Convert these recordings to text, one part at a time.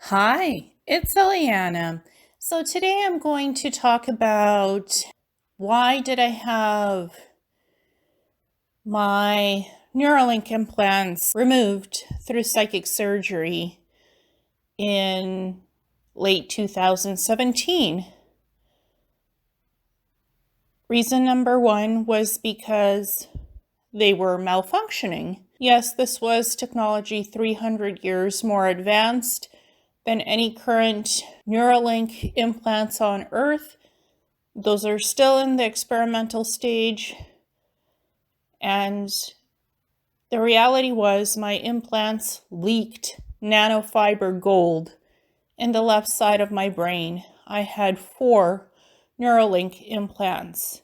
Hi, it's Ileana. So today I'm going to talk about why did I have my Neurolink implants removed through psychic surgery in late 2017. Reason number one was because they were malfunctioning. Yes, this was technology 300 years more advanced than any current Neuralink implants on Earth. Those are still in the experimental stage. And the reality was my implants leaked nanofiber gold in the left side of my brain. I had 4 Neuralink implants.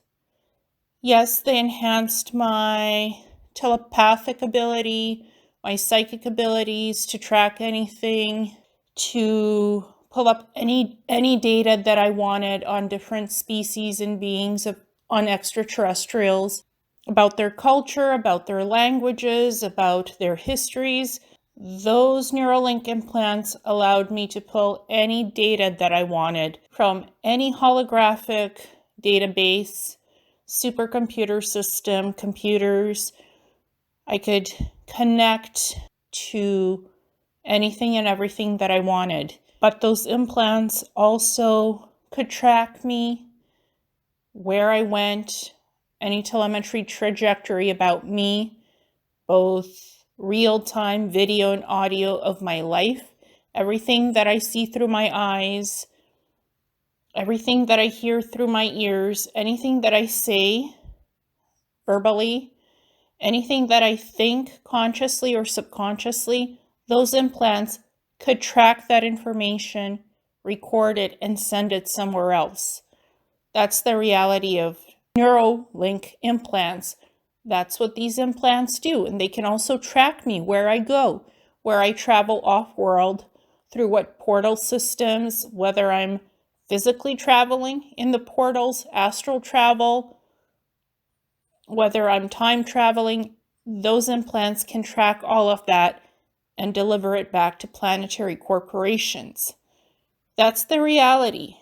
Yes, they enhanced my telepathic ability, my psychic abilities to track anything, to pull up any data that I wanted on different species and beings on extraterrestrials, about their culture, about their languages, about their histories. Those Neuralink implants allowed me to pull any data that I wanted from any holographic database, supercomputer system, computers. I could connect to anything and everything that I wanted. But those implants also could track me, where I went, any telemetry trajectory about me, both real-time video and audio of my life, everything that I see through my eyes, everything that I hear through my ears, anything that I say verbally, anything that I think consciously or subconsciously, those implants could track that information, record it, and send it somewhere else. That's the reality of Neuralink implants. That's what these implants do. And they can also track me where I go, where I travel off-world, through what portal systems, whether I'm physically traveling in the portals, astral travel, whether I'm time traveling. Those implants can track all of that and deliver it back to planetary corporations. That's the reality.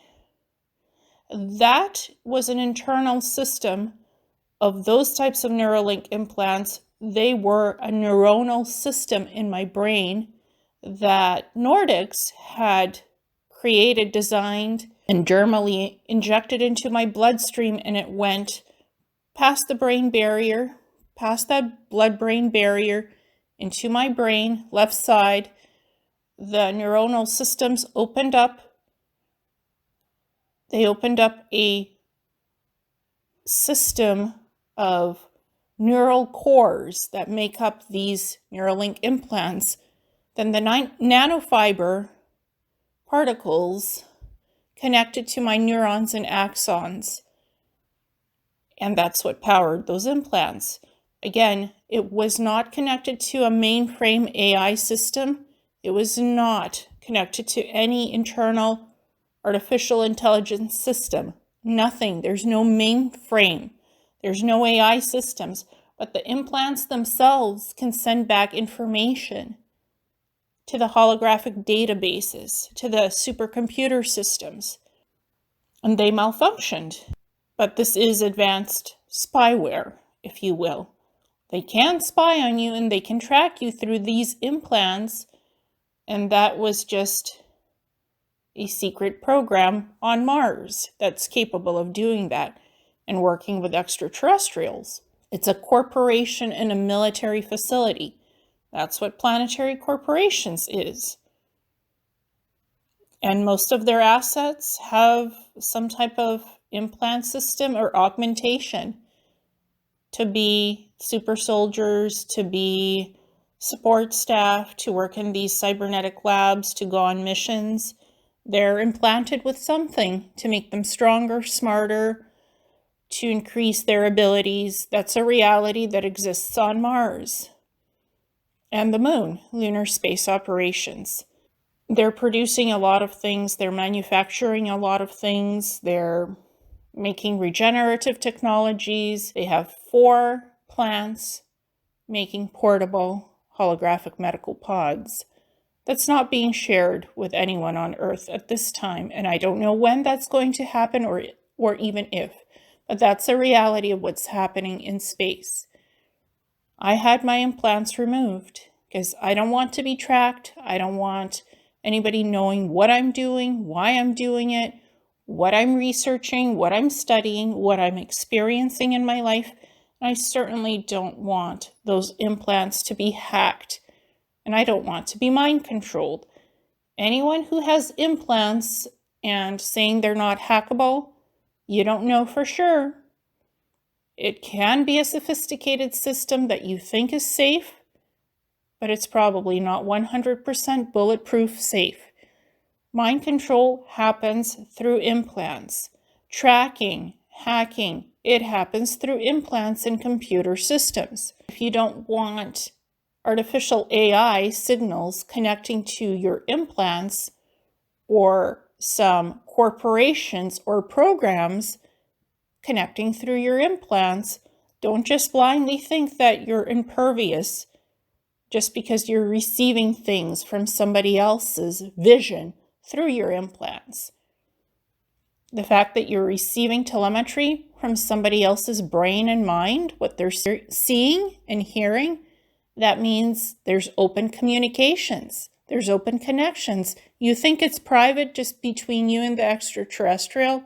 That was an internal system of those types of Neuralink implants. They were a neuronal system in my brain that Nordics had created, designed, and dermally injected into my bloodstream, and it went past the brain barrier, past that blood-brain barrier, into my brain, left side. The neuronal systems opened up. They opened up a system of neural cores that make up these Neuralink implants. Then the nanofiber particles connected to my neurons and axons. And that's what powered those implants. Again, it was not connected to a mainframe AI system. It was not connected to any internal artificial intelligence system. Nothing. There's no mainframe. There's no AI systems. But the implants themselves can send back information to the holographic databases, to the supercomputer systems. And they malfunctioned. But this is advanced spyware, if you will. They can spy on you and they can track you through these implants. And that was just a secret program on Mars that's capable of doing that and working with extraterrestrials. It's a corporation and a military facility. That's what planetary corporations is. And most of their assets have some type of implant system or augmentation to be super soldiers, to be support staff, to work in these cybernetic labs, to go on missions. They're implanted with something to make them stronger, smarter, to increase their abilities. That's a reality that exists on Mars and the moon, lunar space operations. They're producing a lot of things. They're manufacturing a lot of things. They're making regenerative technologies. They have 4 plants making portable holographic medical pods that's not being shared with anyone on Earth at this time. And I don't know when that's going to happen or even if, but that's a reality of what's happening in space. I had my implants removed because I don't want to be tracked. I don't want anybody knowing what I'm doing, why I'm doing it, what I'm researching, what I'm studying, what I'm experiencing in my life. And I certainly don't want those implants to be hacked. And I don't want to be mind controlled. Anyone who has implants and saying they're not hackable, you don't know for sure. It can be a sophisticated system that you think is safe, but it's probably not 100% bulletproof safe. Mind control happens through implants. Tracking, hacking, it happens through implants in computer systems. If you don't want artificial AI signals connecting to your implants or some corporations or programs connecting through your implants, don't just blindly think that you're impervious just because you're receiving things from somebody else's vision through your implants. The fact that you're receiving telemetry from somebody else's brain and mind, what they're seeing and hearing, that means there's open communications. There's open connections. You think it's private just between you and the extraterrestrial?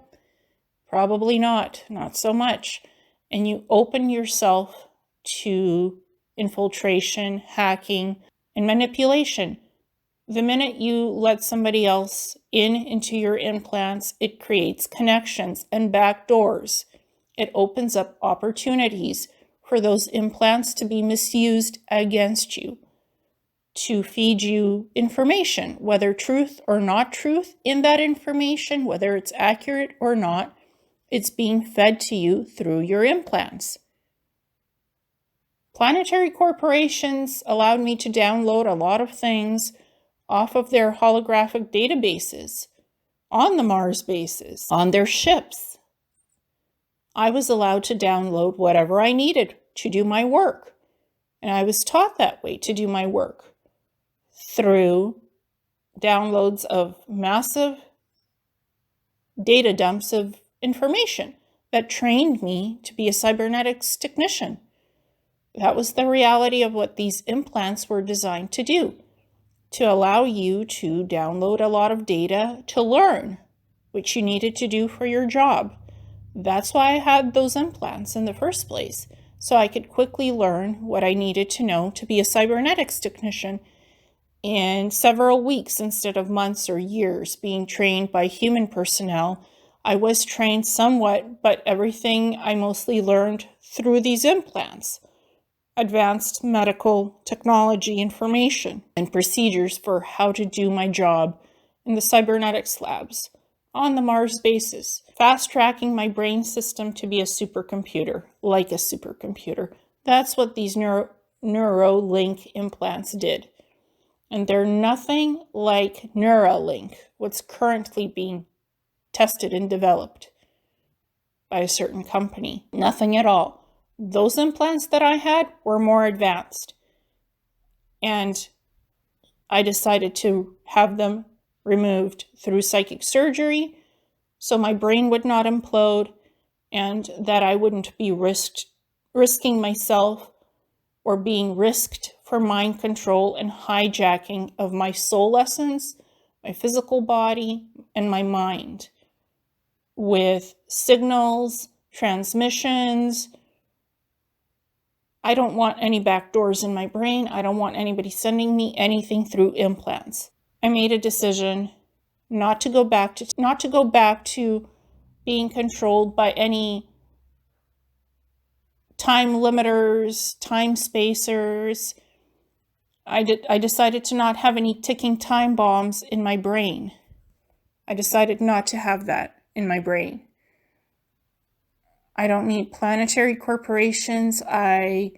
Probably not so much. And you open yourself to infiltration, hacking, and manipulation. The minute you let somebody else into your implants, it creates connections and back doors. It opens up opportunities for those implants to be misused against you, to feed you information, whether truth or not truth in that information, whether it's accurate or not, it's being fed to you through your implants. Planetary corporations allowed me to download a lot of things off of their holographic databases, on the Mars bases, on their ships. I was allowed to download whatever I needed to do my work. And I was taught that way to do my work through downloads of massive data dumps of information that trained me to be a cybernetics technician. That was the reality of what these implants were designed to do, to allow you to download a lot of data to learn what you needed to do for your job. That's why I had those implants in the first place, so I could quickly learn what I needed to know to be a cybernetics technician in several weeks instead of months or years being trained by human personnel. I was trained somewhat, but everything I mostly learned through these implants. Advanced medical technology information and procedures for how to do my job in the cybernetics labs on the Mars bases, fast-tracking my brain system to be a supercomputer, like a supercomputer. That's what these Neurolink implants did. And they're nothing like Neurolink, what's currently being tested and developed by a certain company. Nothing at all. Those implants that I had were more advanced. And I decided to have them removed through psychic surgery so my brain would not implode and that I wouldn't be risking myself or being risked for mind control and hijacking of my soul essence, my physical body, and my mind with signals, transmissions. I don't want any back doors in my brain. I don't want anybody sending me anything through implants. I made a decision not to go back to being controlled by any time limiters, time spacers. I decided to not have any ticking time bombs in my brain. I decided not to have that in my brain. I don't need planetary corporations. I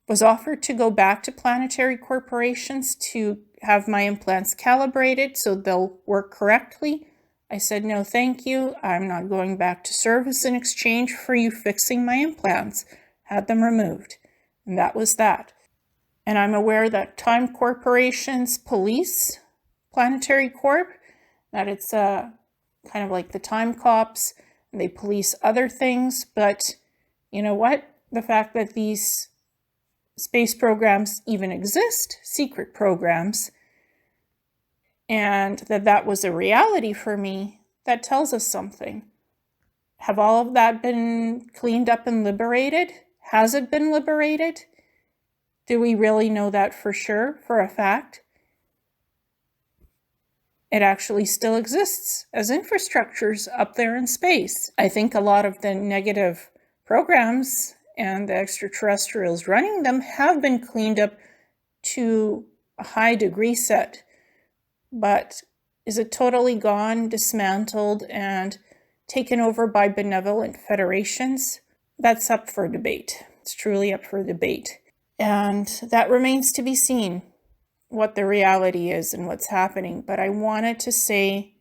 was offered to go back to planetary corporations to have my implants calibrated so they'll work correctly. I said, no, thank you. I'm not going back to service in exchange for you fixing my implants. Had them removed. And that was that. And I'm aware that time corporations police Planetary Corp, that it's kind of like the time cops, and they police other things. But you know what? The fact that these space programs even exist, secret programs, and that was a reality for me, that tells us something. Have all of that been cleaned up and liberated? Has it been liberated? Do we really know that for sure, for a fact? It actually still exists as infrastructures up there in space. I think a lot of the negative programs and the extraterrestrials running them have been cleaned up to a high degree set. But is it totally gone, dismantled, and taken over by benevolent federations? That's up for debate. It's truly up for debate. And that remains to be seen, what the reality is and what's happening. But I wanted to say,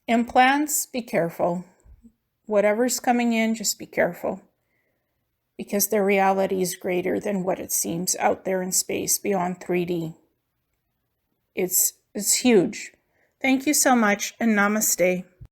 implants, be careful. Whatever's coming in, just be careful. Because their reality is greater than what it seems out there in space beyond 3D. It's huge. Thank you so much, and namaste.